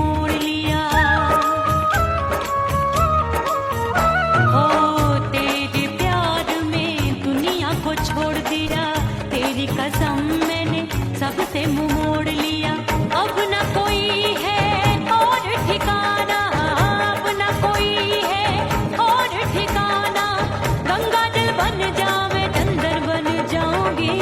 मोड़ लिया। हो तेरे प्यार में दुनिया को छोड़ दिया, तेरी कसम मैंने सबसे मुंह मोड़ लिया। अब न कोई है और ठिकाना, अब न कोई है और ठिकाना। गंगा जल बन जावे चंदन बन जाऊंगी,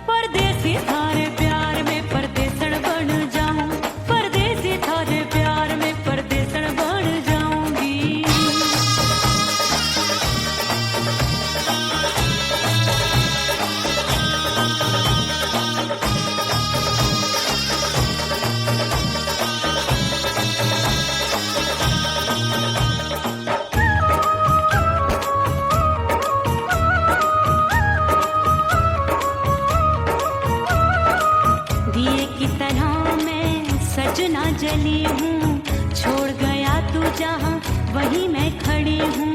परदेसी थारे प्यार में परदेसन बन जाऊं, परदेसी थारे प्यार में परदेसन बन जाऊंगी। दिए की तरह मैं सजना जली हूँ, छोड़ गया तू जहाँ वहीं मैं खड़ी हूँ।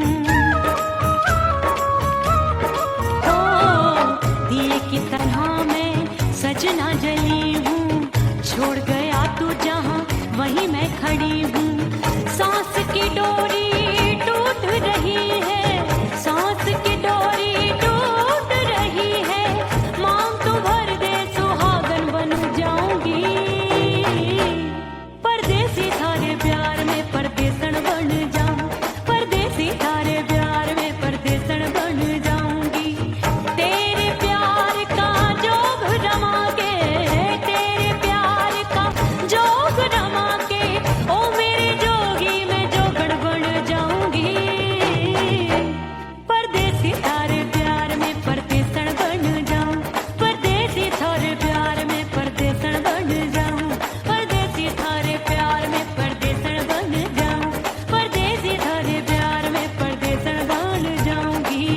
ओ दिए की तरह मैं सजना जली हूँ, छोड़ गया तू जहाँ वहीं मैं खड़ी हूँ। सांस की डोरी टूट रही है, सांस की डोरी टूट रही है। मांग तू भर दे सुहागन बन जाऊंगी, परदेसी थारे प्यार में परदेसन बन जाऊं, परदेसी थारे प्यार में परदेसन बन जाऊंगी। तेरे प्यार का जोग रमा के, तेरे प्यार का जोग रमा के, ओ मेरे जोगी मैं जोगड़ बन जाऊंगी, परदेसी थारे प्यार में परदेसन बन जाऊं, परदेसी थारे प्यार में परदेसन बन जाऊं, परदेसी थारे प्यार में परदेसन बन जाऊं, परदेसी थारे प्यार में परदेसन बन जाऊंगी।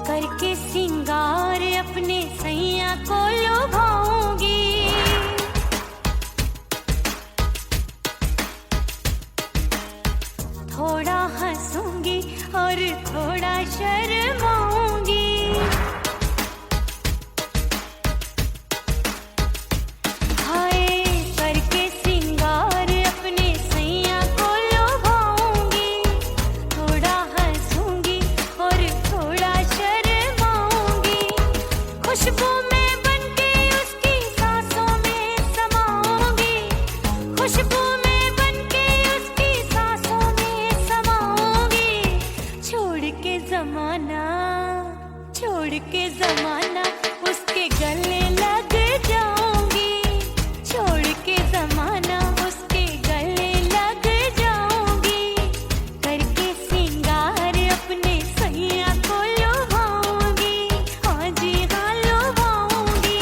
करके सिंगार अपने सैया को लुभाऊंगी, थोड़ा हंसूंगी और थोड़ा शर्माऊंगी। हाय करके सिंगार अपने सैया को लुभाऊंगी, थोड़ा हंसूंगी और थोड़ा शर्माऊंगी। खुशबू में बनके उसकी सांसों में समाऊंगी, खुशबू में बनके उसकी सांसों में समाऊंगी। छोड़ के जमाना, छोड़ के जमाना उसके गले लग जाऊंगी, छोड़ के जमाना उसके गले लग जाऊंगी। करके सिंगार अपने सैया को लुभाऊंगी, हाँ जी हाँ लुभाऊंगी।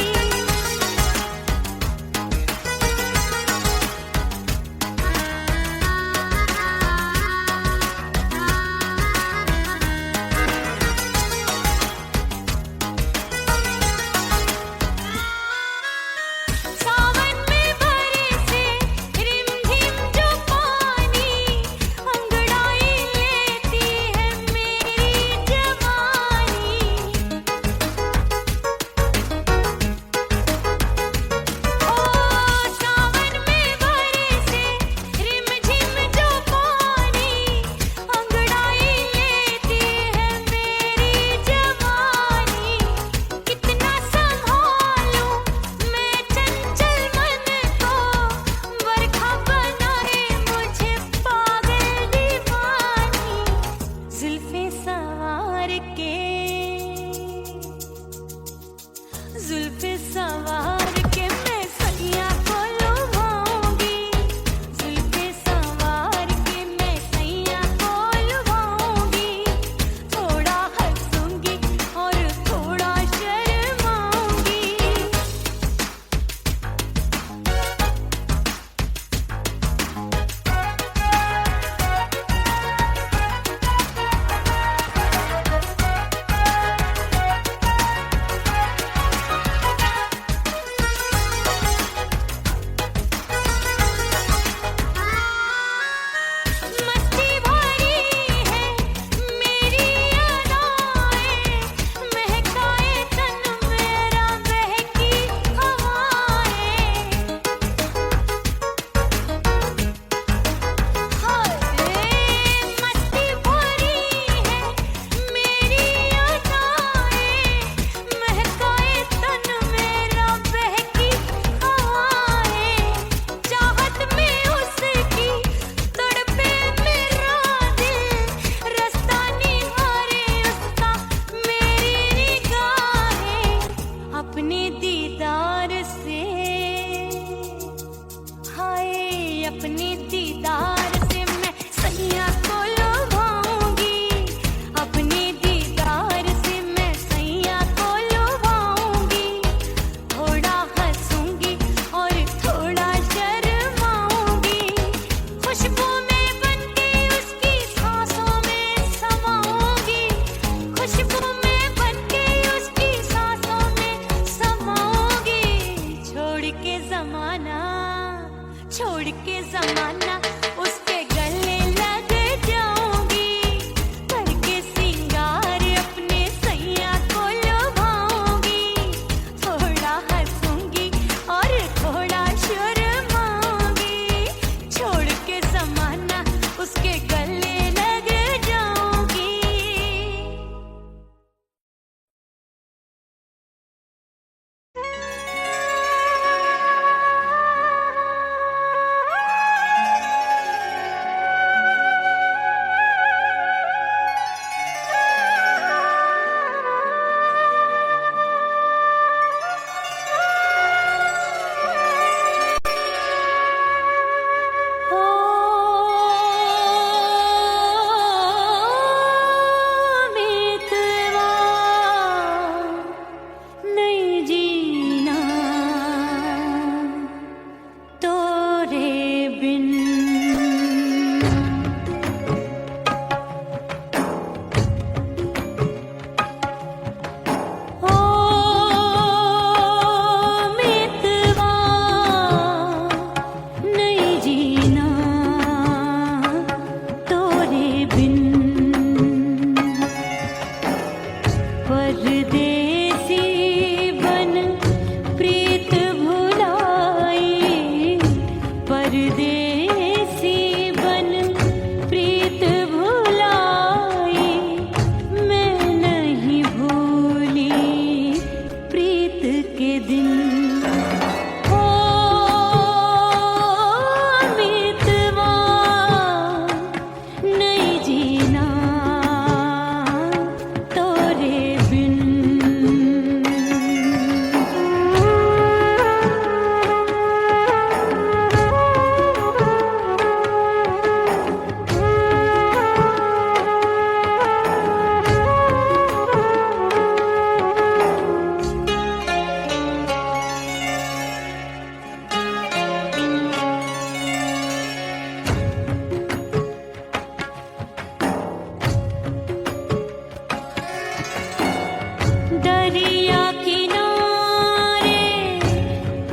दरिया किनारे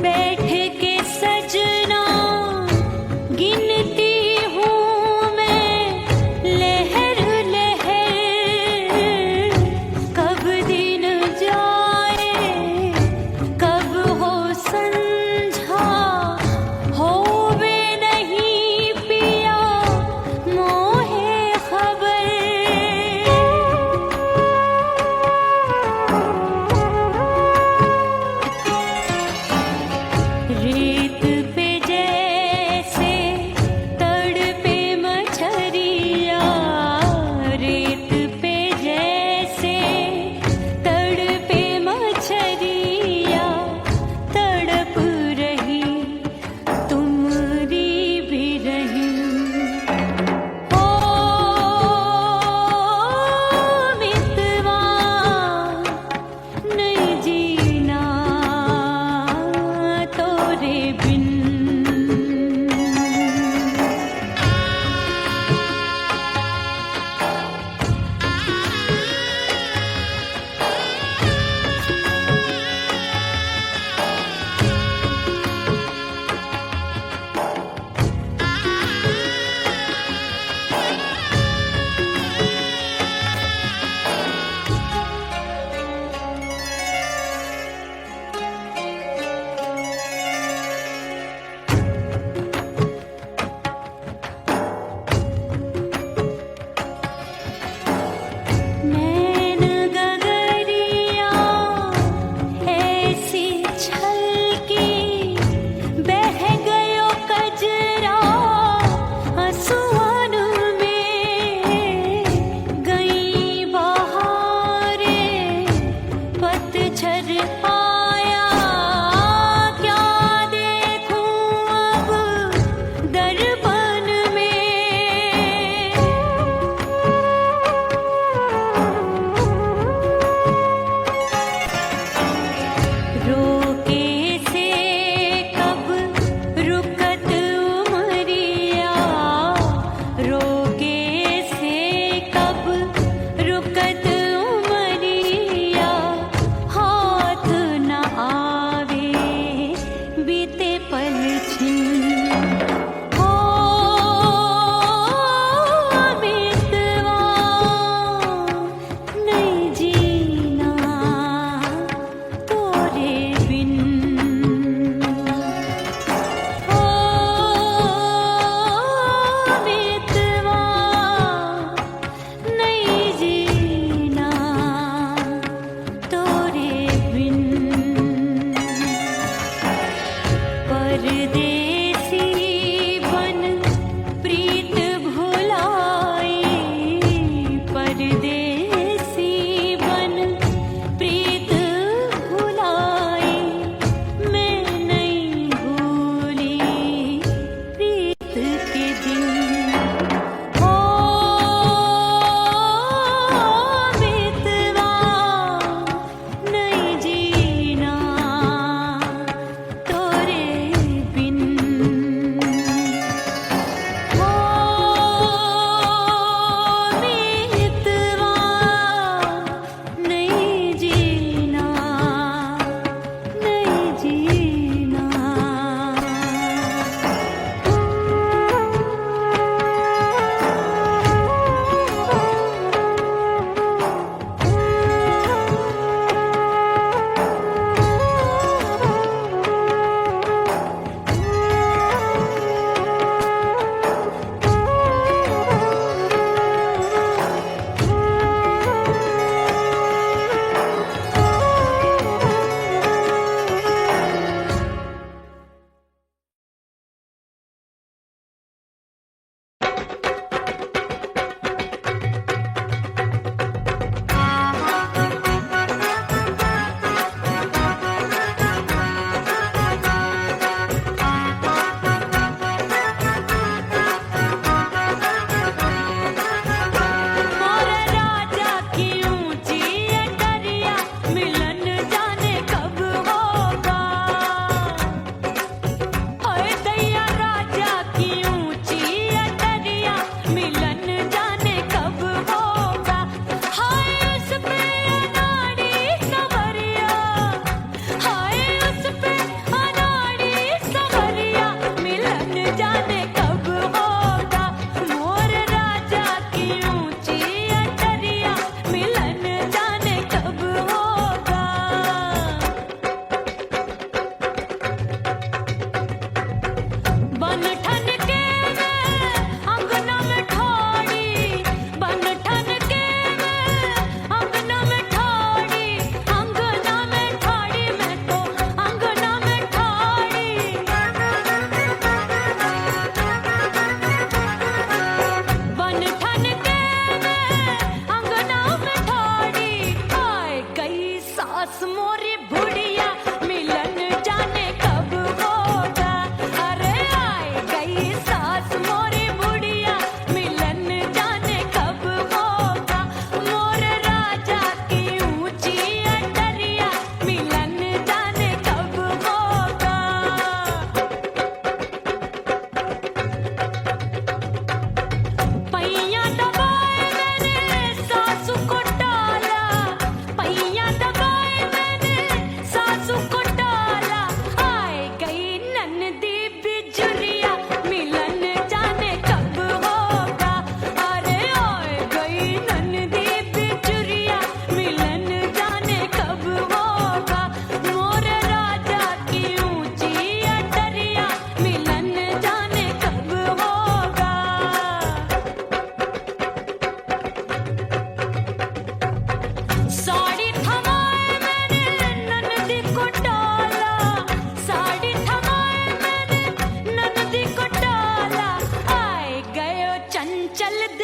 बैठ के सजना गिनती हूँ मैं लहर लहर, कब दिन जाए कब हो संझा, होवे नहीं पिया मोहे खबर।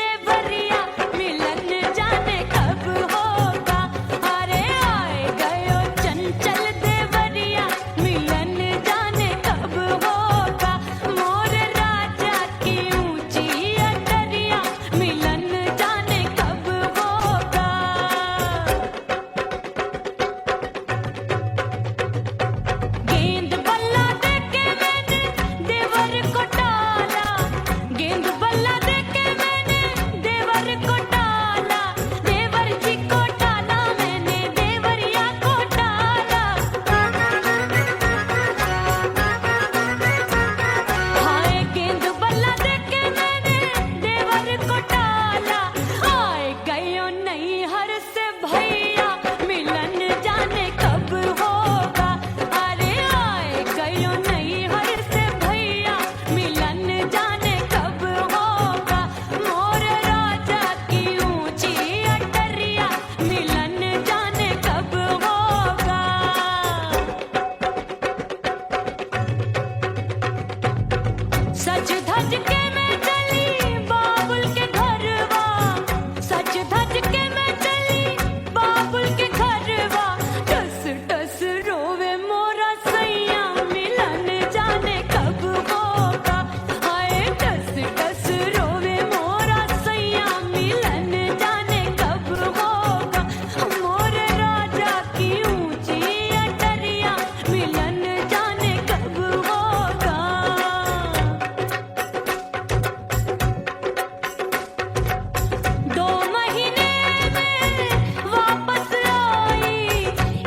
देवरिया मिलन जाने कब होगा। अरे आए गयो चंचल देवरिया मिलन जाने कब होगा। मोर राजा की ऊंची अटरिया मिलन जाने कब होगा। गेंद बल्ला देके मैंने देवर को टाला, गेंद बल्ला देके मैंने देवर को टाला, देवर जी को टाला मैंने देवरिया को टाला। हाय गेंद बल्ला देके मैंने देवर को टाला। आए गयो नैहर से भैया मिलन जाने कब होगा। अरे आए गयो नैहर से भैया मिलन जाने कब होगा। मोर राजा की ऊंची अटरिया मिलन जाने कब होगा। सज धज के मैं चली बाबुल के घरवा, सज धज के मैं चली बाबुल के घरवा। टस टस रोवे मोरा सैया मिलन जाने कब होगा। हाय टस टस रोवे मोरा सैया मिलन जाने कब होगा। मोर राजा की ऊंची अटरिया मिलन जाने कब होगा। 2 महीने में वापस आई,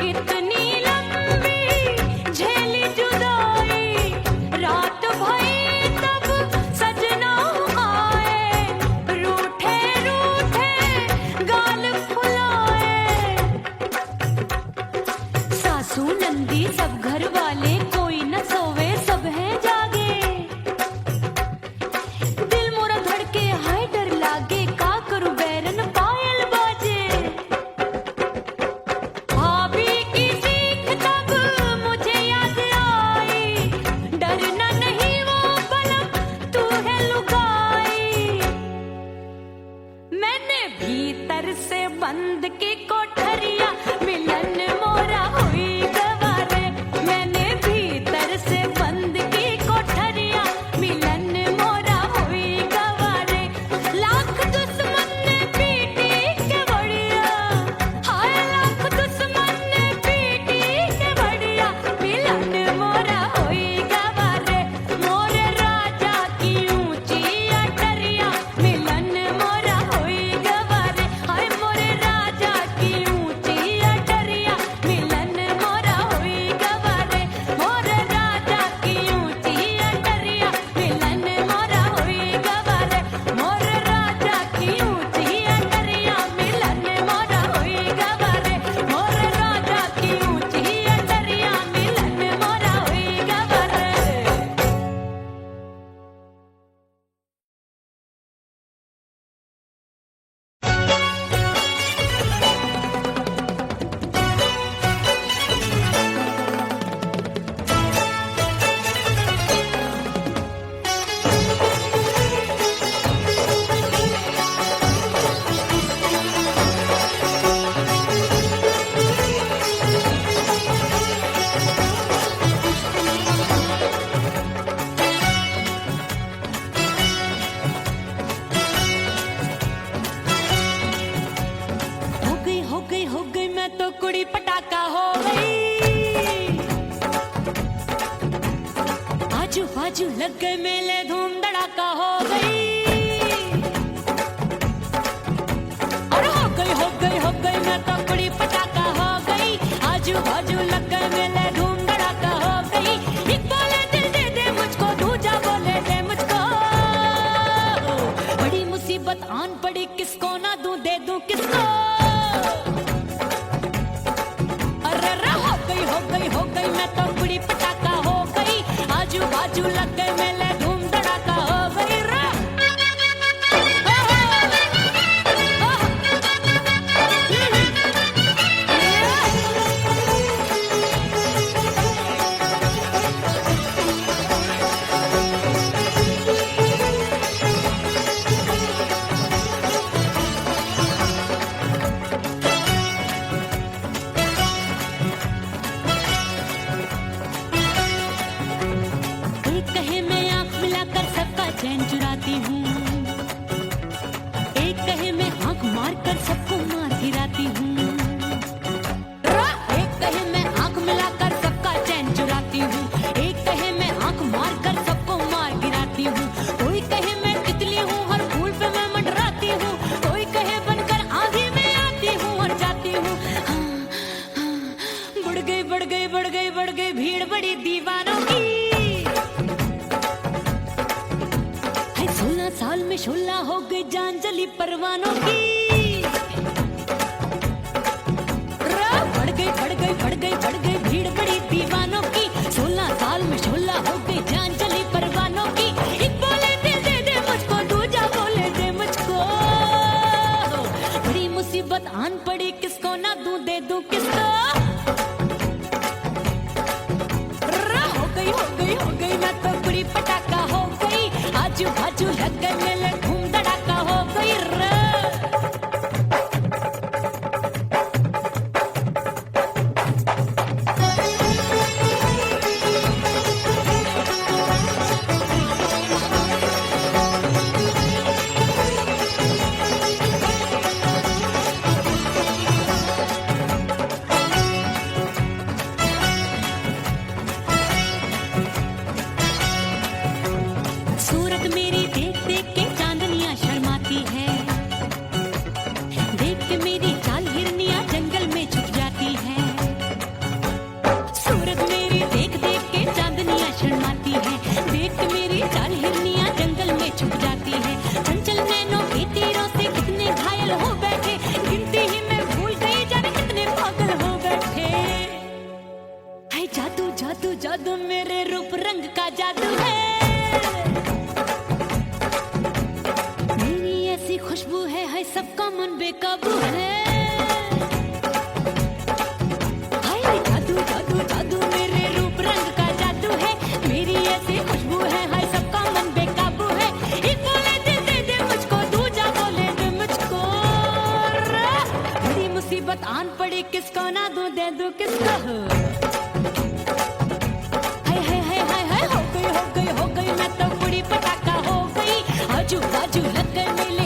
इतनी लंबी झेली जुदाई। रात भई तब सजना आए, रूठे रूठे गाल फुलाए। सासू नंदी सब घर वाले कोई न सोवे सब हैं जागे। दिल मोरा धड़के हाय डर लागे, का करूं बैरन पायल बाजे। भाभी की सीख तब मुझे याद आई, डरना नहीं वो बलम तू है लुगाई। मैंने भीतर से बंद की कोठरिया मिलन मोरा हुई गवारे। मैंने भीतर से बंद की कोठरिया मिलन मोरा हुई गवारे। लाख दुश्मन ने पीटी के बढ़िया, हाय लाख दुश्मन ने पीटी के बढ़िया मिलन मोरा हुई गवारे। मोर राजा की ऊंची अटरिया मिलन मोरा हुई गवारे। हाय मोर राजा की ऊंची अटरिया मिलन मोरा हुई गवारे। मोर राजा की ऊंची अटरिया मिलन मोरा हुई गवारे। मोर राजा की ऊंची अटरिया मिलन मोरा हुई गवारे। मोर राजा की ऊंची अटरिया मिलन मोरा हुई गवारे। हो गई मैं तो कुड़ी पटाखा हो गई। आजू बाजू लग गए मेले धूम धड़ाका हो गई। और हो गई मैं तो कुड़ी पटाखा हो गई। आजू बाजू लग गए मेले धूम धड़ाका हो गई। एक बोले दिल दे दे मुझको, दूजा बोले दे मुझको। बड़ी मुसीबत आन पड़ी, किसको ना दूं दे दूं किसको। हो गई मैं तो कुड़ी पटाखा हो गई। आजू बाजू लग गए मेले धूम धड़ाका हो गई। कर सबको मार गिराती हूँ। एक कहे मैं आंख मिलाकर सबका चैन चुराती हूँ, एक कहे मैं आंख मार कर सबको मार गिराती हूँ। कोई कहे मैं तितली हूँ, हर फूल पे मैं मंडराती हूँ। कोई कहे बनकर आंधी में आती हूँ और जाती हूँ। बढ़ गई बढ़ गई बढ़ गई बढ़ गई भीड़ बड़ी दीवानों की। 16 साल में शोला हो गई जान जली परवानों की। बढ़ गई बढ़ गई बढ़ गई बढ़ गई भीड़ बड़ी दीवानों की। 16 साल में शोला हो गई जान जली परवानों की। एक बोले दिल दे दे मुझको, दूजा बोले दे मुझको। बड़ी मुसीबत आन पड़ी, किसको ना दूं दे दूं किसको। हो गई मैं तो बड़ी पटाखा हो गई। आजू बाजू लग गए मेले, धूम धड़ाका हो गई रे। सूरत मेरी देख देख के चांदनियां शर्माती है, देख के मेरी चाल हिरनियां जंगल में छुप जाती है। सूरत मेरी देख देख के चांदनियां शर्माती है, देख के मेरी चाल हिरनियां जंगल में छुप जाती है। चंचल नैनों के तीरों से कितने घायल हो बैठे, गिनती ही मैं भूल गई जाने कितने पागल हो बैठे। है जादू जादू जादू मेरे रूप रंग का जादू है। खुशबू है सबका मन बेकाबू है। हाय जादू जादू जादू मेरे रूप रंग का जादू है। मेरी ऐसी खुशबू है, हाय सबका मन बेकाबू है। एक बोले दे दे दे मुझको, दूजा बोले दे मुझको। बड़ी मुसीबत आन पड़ी, किसको ना दूं दे दूं किसको। हाय हाय हाय हाय हाय हो गई हो गई हो गई मैं तो बड़ी पटाखा हो गई। आजू बाजू लग गए मेले,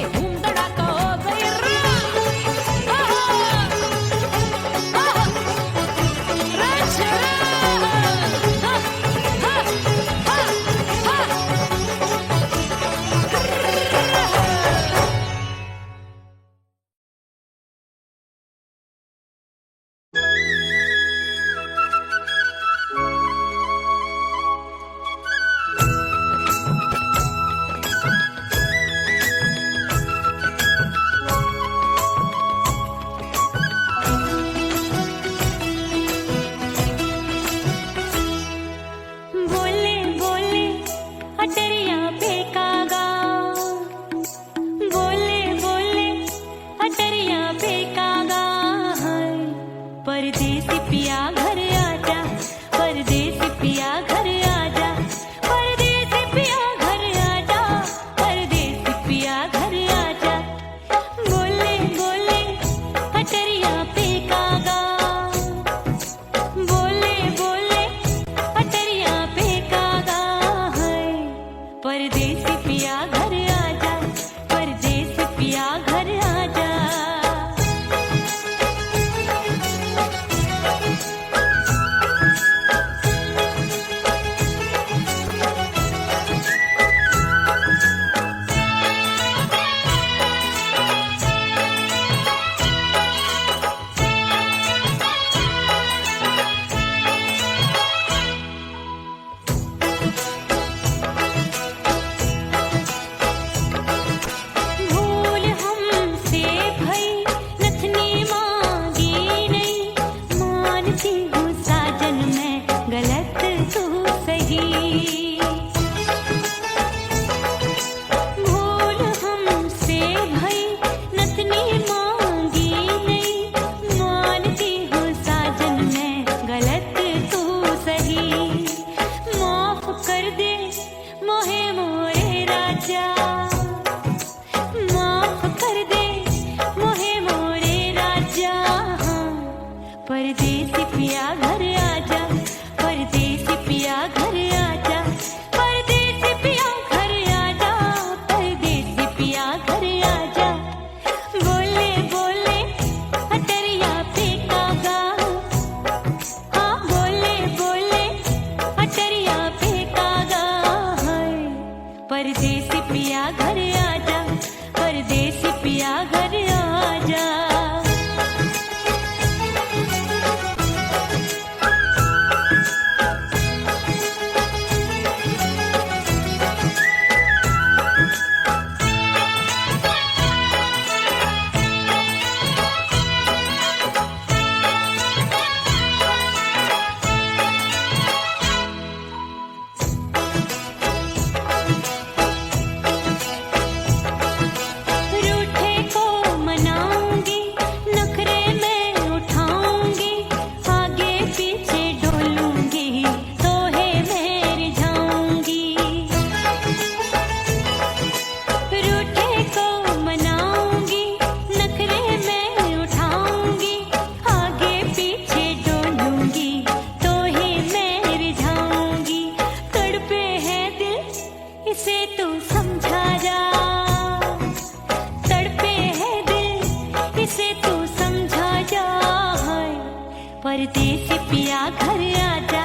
परदेसी पिया घर आजा,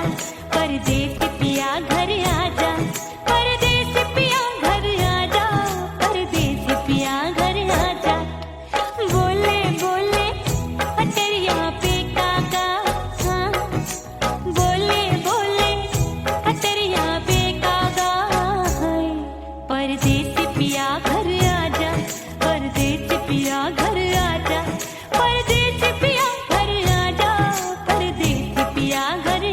परदेसी पिया घर आजा, परदेसी पिया घर आजा, परदेसी पिया घर आजा। बोले बोले अटरिया पे काका, हाँ बोले बोले अटरिया पे काका, हाय परदेसी पिया घर आजा, परदेसी पिया घर आजा, परदेसी पिया घर आजा, परदेसी पिया घर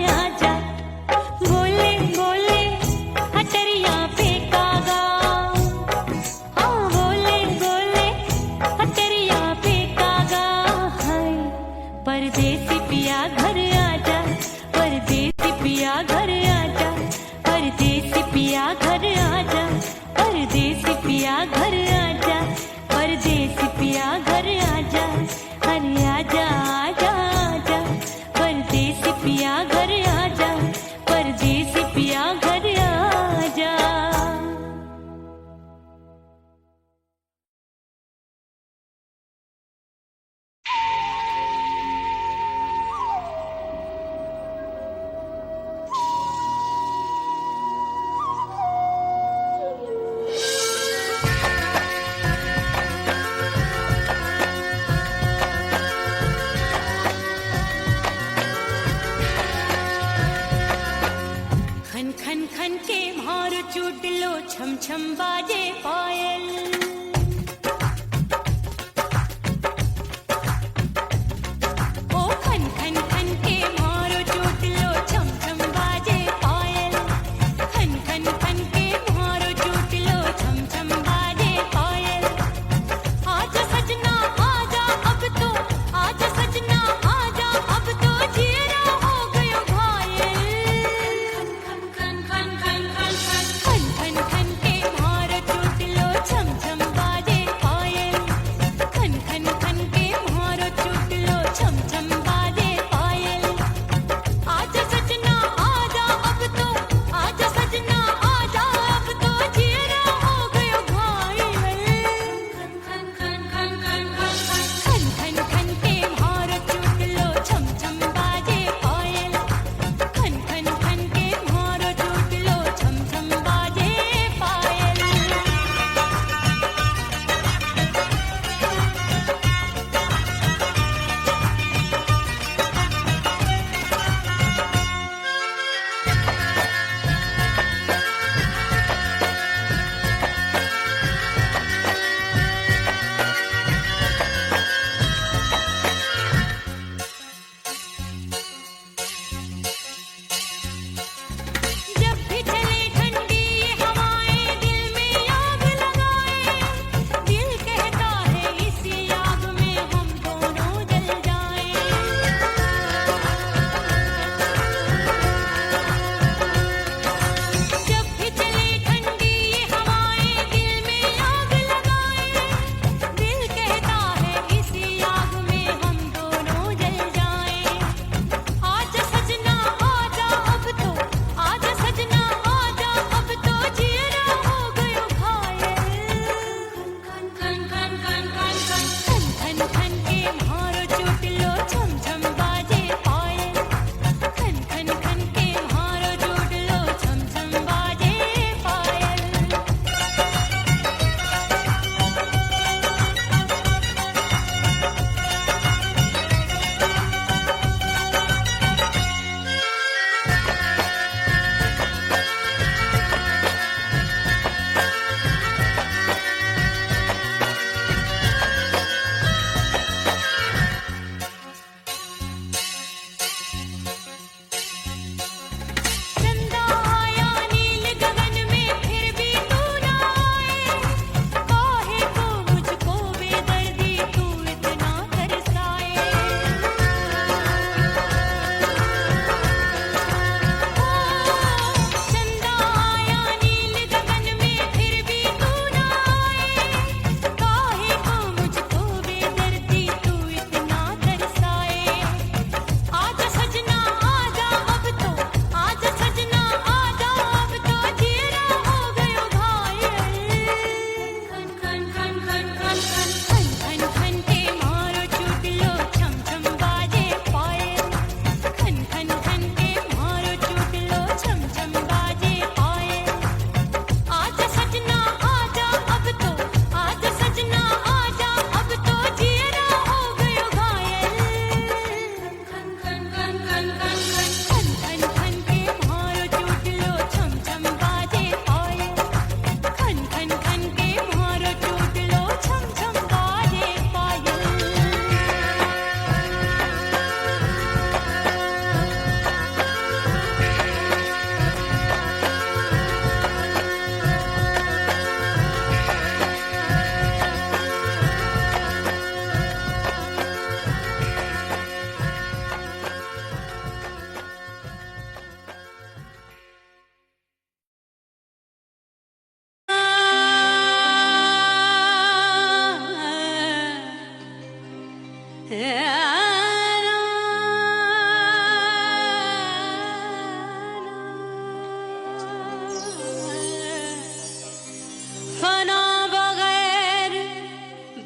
फना बगैर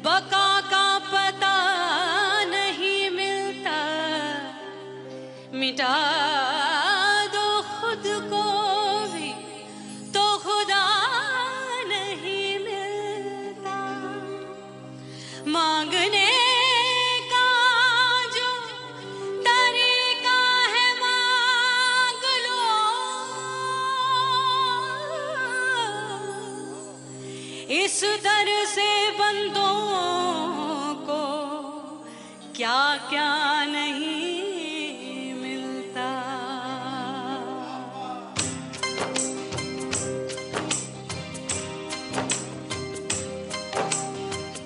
बका का पता नहीं मिलता, मिटा दो खुद को भी तो खुदा नहीं मिलता। मांगने का जो तरीका है मांग लो, इस दर से बंदों को क्या क्या नहीं मिलता।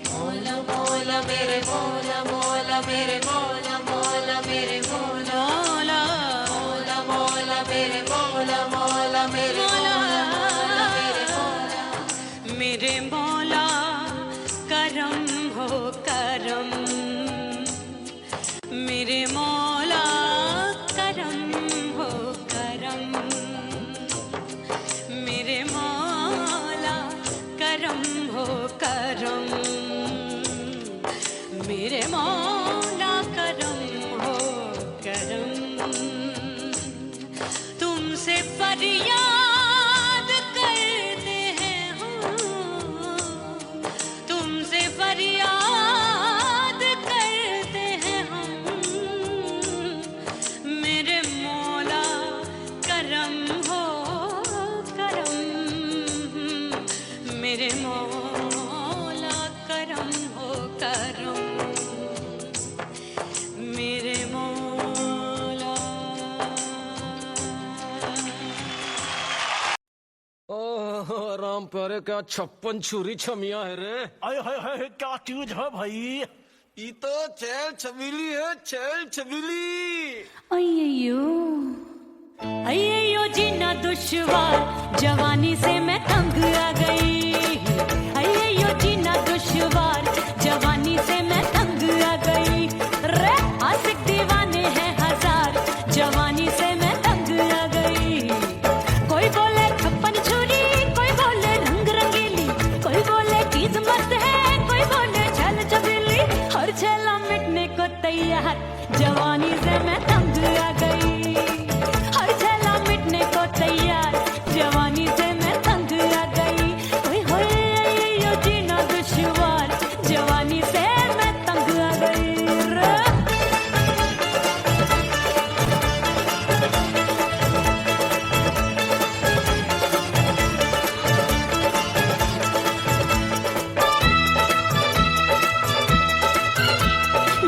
मौला मौला मेरे मौला मौला मेरे मौला मौला मेरे मौला मौला मौला मेरे मौला मौला मेरे मौला मेरे मौला मेरे मौला करम हो करम, मेरे मौला करम हो करम, मेरे मौला करम हो करम, मेरे मौला करम हो करम। तुमसे फरियाद करते हैं हम, तुमसे फरियाद करते हैं हम, मेरे मौला करम हो करम, मेरे मौला करम हो करम, मेरे मौला। ओह राम प्यारे, क्या 56 छुरी छमिया है रे। आय हाय हाय, क्या चीज है भाई? ये तो चैल छबीली है, चैल छबीली। अय्यो अय्यो जीना दुश्वार, जवानी से मैं तंग आ गई। अय्यो जीना दुश्वार, जवानी से मैं तंग आ गई। रे आशिक दीवाने हैं हजार, जवानी से मैं तंग आ गई। कोई बोले 56 छुरी, कोई बोले रंग रंगीली, कोई बोले चीज मस्त है, कोई बोले छल छबीली। हर छला मिटने को तैयार, जवानी से मैं तंग आ गई। हर छला मिटने को तैयार, जवानी से मैं तंग आ गई। ओए होए अय्यो जीना दुश्वार, जवानी से मैं तंग आ गई रे।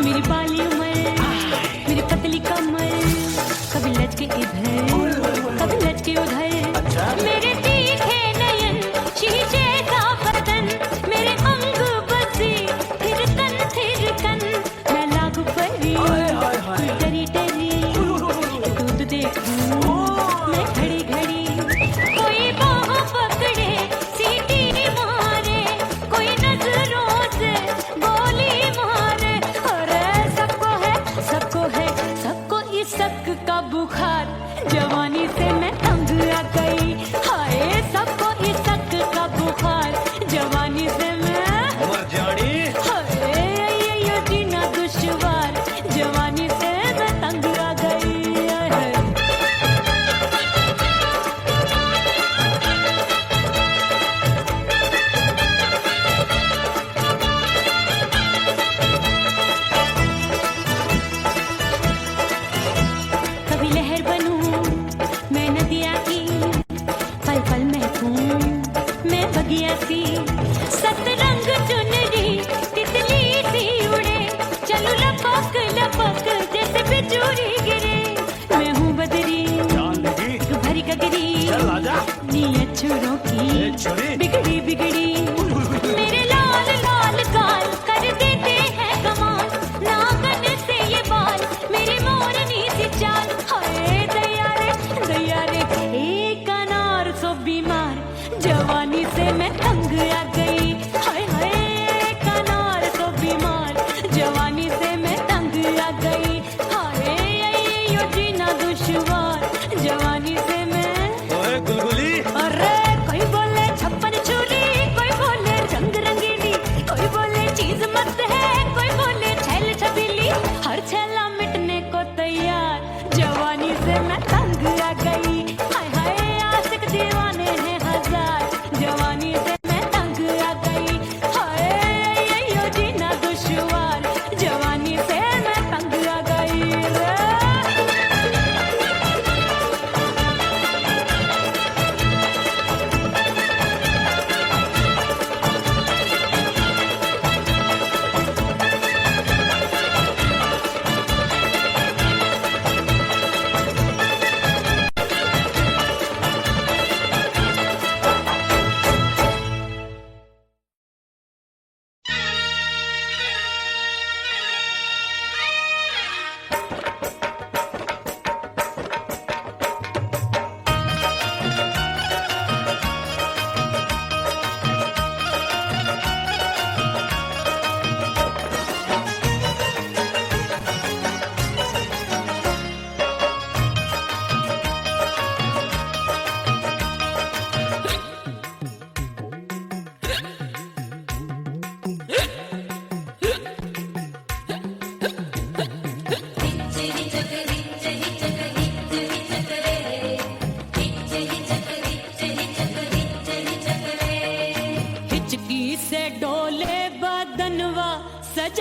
मेरी बाली उमर, मेरी पतली कमर, कभी लचके इधर कभी लचके उधर। मेरे तीखे नयन, शीशे का बदन, मेरे अंग बसी थिरकन थिरकन। मैं लागू परी डरी डरी, दूध देखूं मैं घड़ी घड़ी। कोई बाह पकड़े सीटी मारे, कोई नजरों से बोली मारे। अरे सबको है सबको इसक का बुखार, जवानी से मैं तंग आ गई। हाय सबको इसक का बुखार, जवानी से मैं मर जानी। हाय अय्यो जीना दुश्वार, जवानी से मैं तंग आ गई। कभी लहर बनूं मैं नदिया की, पल पल महकूं मैं बगिया सी। सतरंग चुनरी तितली सी उड़े, चलूं लपक लपक जैसे बिजुरी गिरे। मैं हूँ बदरी जान लगी, एक भरी गगरी, चल आजा। नीयत छुरों की ए छुरी। बिगड़ी बिगड़ी। मेरे लाल लाल गाल कर देते हैं कमाल, नागन से ये बाल मेरी मोरनी सी चाल। हाय दया रे एक अनार सो बीमार, जवानी से मैं तंग आ गई। हाय हाय एक अनार सो बीमार, जवानी से मैं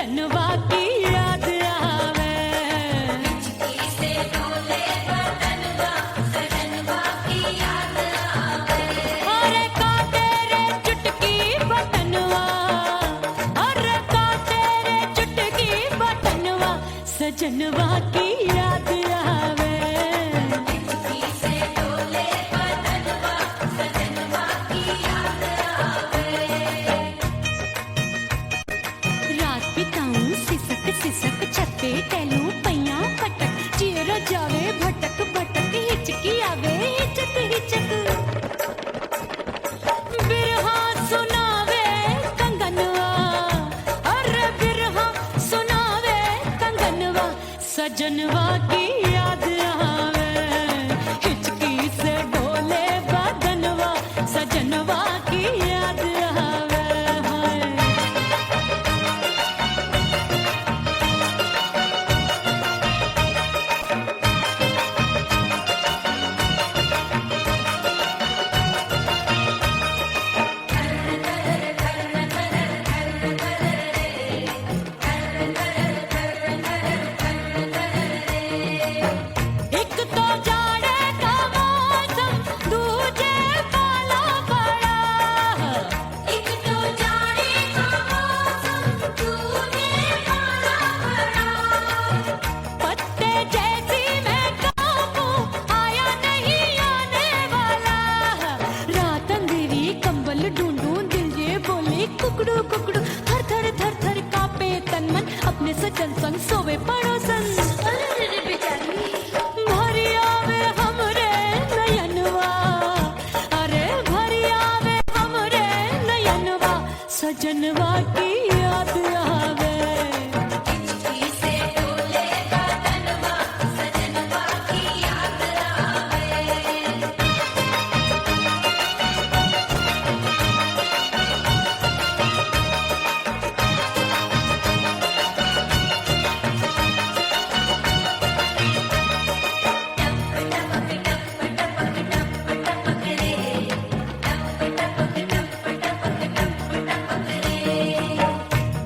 सजनवा की याद आवे। अरे का तेरे चुटकी बटनवा, अरे का तेरे चुटकी बटनवा, सजनवा की याद आवे। रात बिताऊं सिसक सिसक छत्ते टैलू पैया पटक, चेहरा जावे भटक भटक, हिचकी आवे हिचक हिचक। बिरहा सुनावे कंगनवा, अरे बिरहा सुनावे कंगनवा, सजनवा की याद आवे। हिचकी से डोले बदनवा, सजनवा की याद आवे। हाय एक तो जाड़े का मौसम, दूजे पाला पड़ा। एक तो जाड़े का मौसम, दूजे पाला पड़ा। पत्ते जैसी मैं कांपूं, आया नहीं आने वाला। रात अंधेरी कंबल ढूंढूं, दिल ये बोले कुकड़ू कुकड़ू। थर थर थर थर कांपे तन मन, अपने सजन संग सोवे पड़ोसन। भरी आवे हमरे नयनवा, अरे भरी आवे हमरे नयनवा, सजनवा की याद आवे।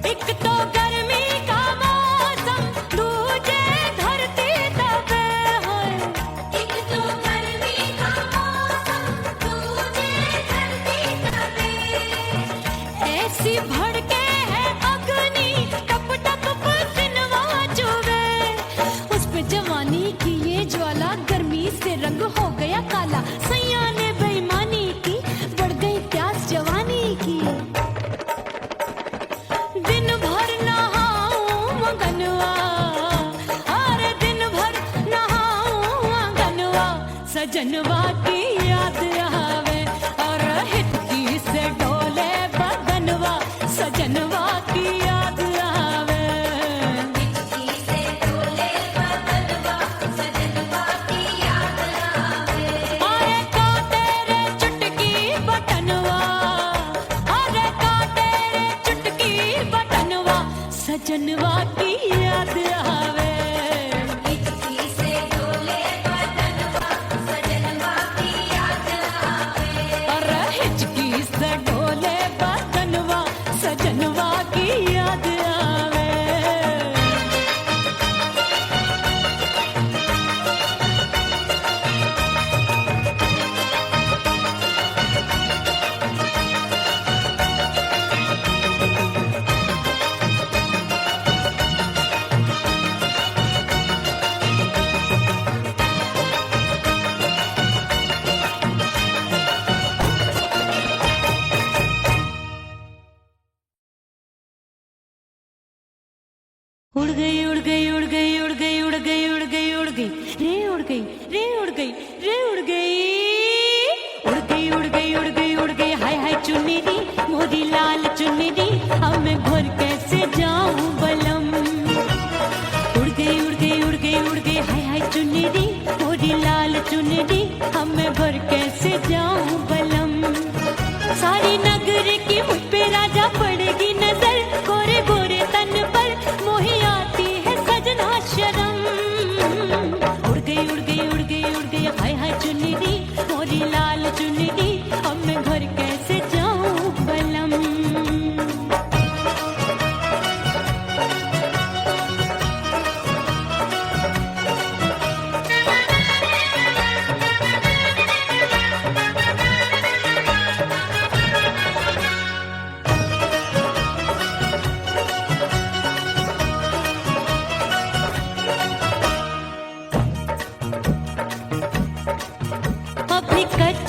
एक तो गर्मी का मौसम, दूजे धरती तपे है। एक तो गर्मी का मौसम, दूजे धरती तपे। ऐसी भड़के है अग्नि, टप टप पसीनवा चुभे। उस पे जवानी की ये ज्वाला, गर्मी से रंग हो गया काला। सैया ने बेईमानी की, बढ़ गई प्यास जवानी की। दिन भर नहाऊं मंगनवा, अरे दिन भर नहाऊं मंगनवा, सजनवा की याद आवे। और हिचकी से डोले बदनवा, सजनवा की याद आवे। अरे का तेरे चुटकी बटनवा, अरे का तेरे चुटकी बटनवा, सजनवा की याद आवे। अरे हिचकी से डोले बदनवा, सजनवा की याद आवे। उड़ गई उड़ गई उड़ गई उड़ गई उड़ गई उड़ गई उड़ गई रे उड़ गई रे उड़ गई रे उड़ गई उड़ गई उड़ गई उड़ गई उड़ गई। हाय हाय चुन्नी दी मोरी लाल चुन्नी दी, अब मैं घर कैसे जाऊं बलम। उड़ गई उड़ गई उड़ गई उड़ गई हाय हाय चुन्नी दी मोरी लाल चुन्नी दी, अब मैं घर कैसे जाऊं बलम। सारी नगर की मुझ पे राजा पड़ेगी नजर, गोरे गोरे तन पर मोही आती है सज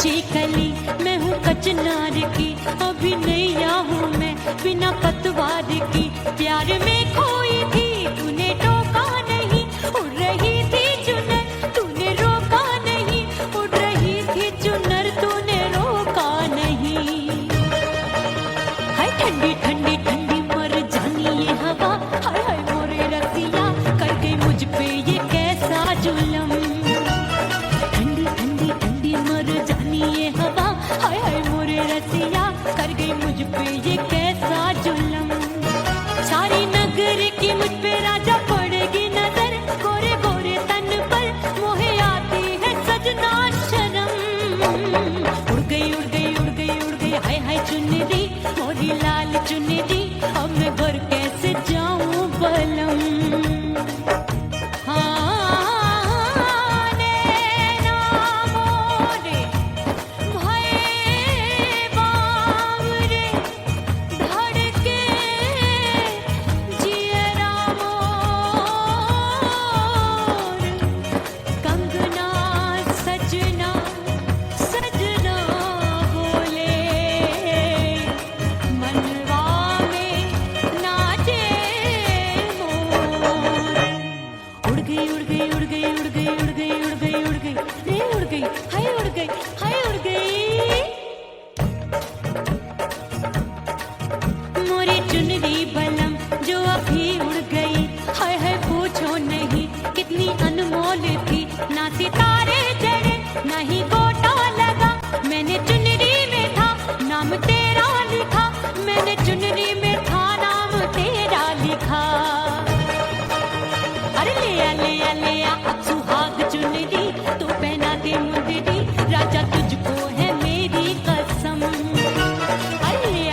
कच्ची कली मैं हूँ कचनार की, अभी नैया हूँ मैं बिना पतवार की। प्यार में खोई थी तूने टोका नहीं, उड़ रही थी चुनर तूने रोका नहीं, उड़ रही थी चुनर तूने रोका नहीं। हाय ठंडी ठंडी ठंडी मर जानी ये हवा, हाय हाय मोरे रसिया कर गई मुझ पे ये कैसा जुलम। ठंडी ठंडी ठंडी मर जानी ये हवा, हाय हाय मोरे रसिया कर गई मुझ पे ये कैसा जुलम। सारी नगर की मुझ पे राजा पड़ेगी नजर, गोरे गोरे तन पर मोहे आती है सजना शर्म। उड़ गई उड़ गई उड़ गई उड़ गई हाय हाय चुनरी मोरी लाल चुनरी, अब मैं घर कैसे जाऊं बलम। हाँ नैना मोरे भये बावरे, धड़के जियरा मोर, कंगना सजना सजना बोले, मनवा में नाचे मोर। उड़ गई उड़ गई उड़ गई उड़ गई उड़ गई उड़ गई उड़ गई रे उड़ गई हाय उड़ गई हाय उड़ गई। मोरी चुनरी बलम जो अभी उड़ गई, हाय हाय पूछो नहीं कितनी अनमोल थी। ना सितारे चढ़े ना ही गोटा लगा, मैंने चुनरी में था नाम तेरा लिखा, मैंने चुनरी में था नाम तेरा लिखा। अरे ले आ अब सुहाग चुनरी तू पहना दे मुंदरी, राजा तुझको है मेरी कसम। अरे ले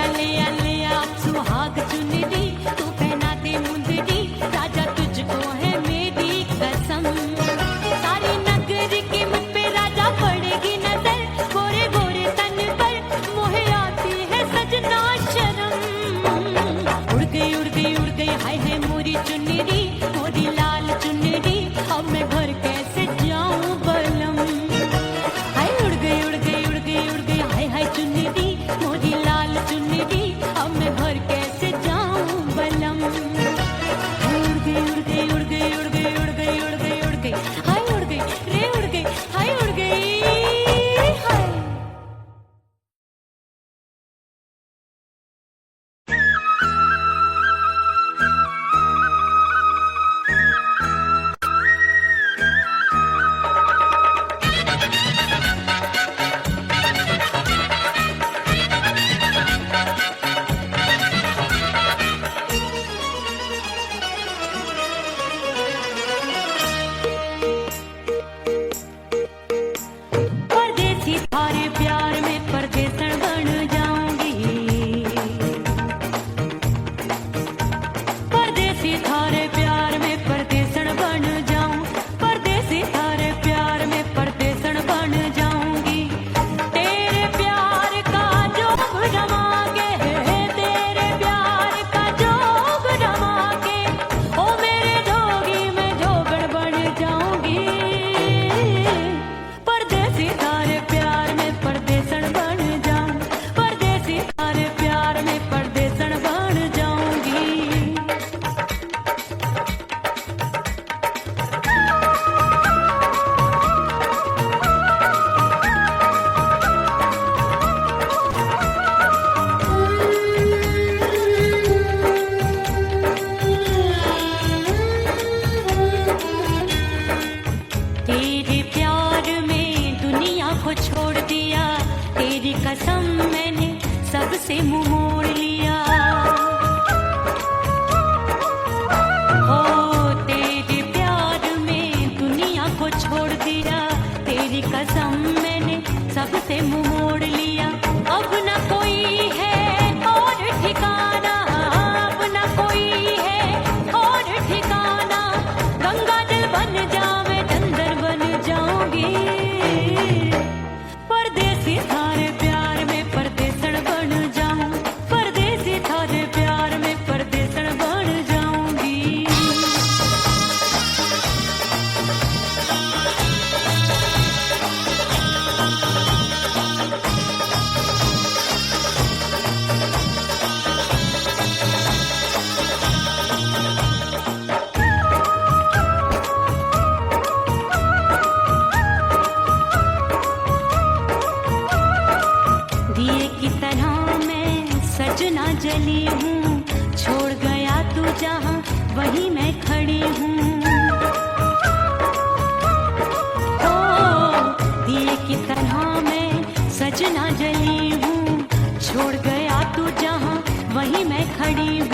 आ अब सुहाग चुनरी तू पहना दे मुंदरी, राजा तुझको है मेरी कसम। सारी नगर की मुझ पे राजा पड़ेगी नजर, गोरे गोरे तन पर मोहे आती है सजना शर्म। उड़ गई उड़ गई उड़ गई हाय हाय मोरी चुनरी मोरी लाल चुनरी, अब मैं घर कैसे जाऊं बलम। हाय उड़ गई उड़ गई उड़ गई उड़ गई हाय हाय चुनरी मोरी लाल चुनरी, अब मैं घर कैसे जाऊं बलम। हाय उड़ गई उड़ गई उड़ गई उड़ गई उड़ गई उड़ गई उड़ गई हाय उड़ गई रे उड़ गई हाय उड़ गई हाय। वहीं मैं खड़ी हूँ। ओ दिए की तरह मैं सजना जली हूँ, छोड़ गया तू जहाँ वहीं मैं खड़ी हूँ।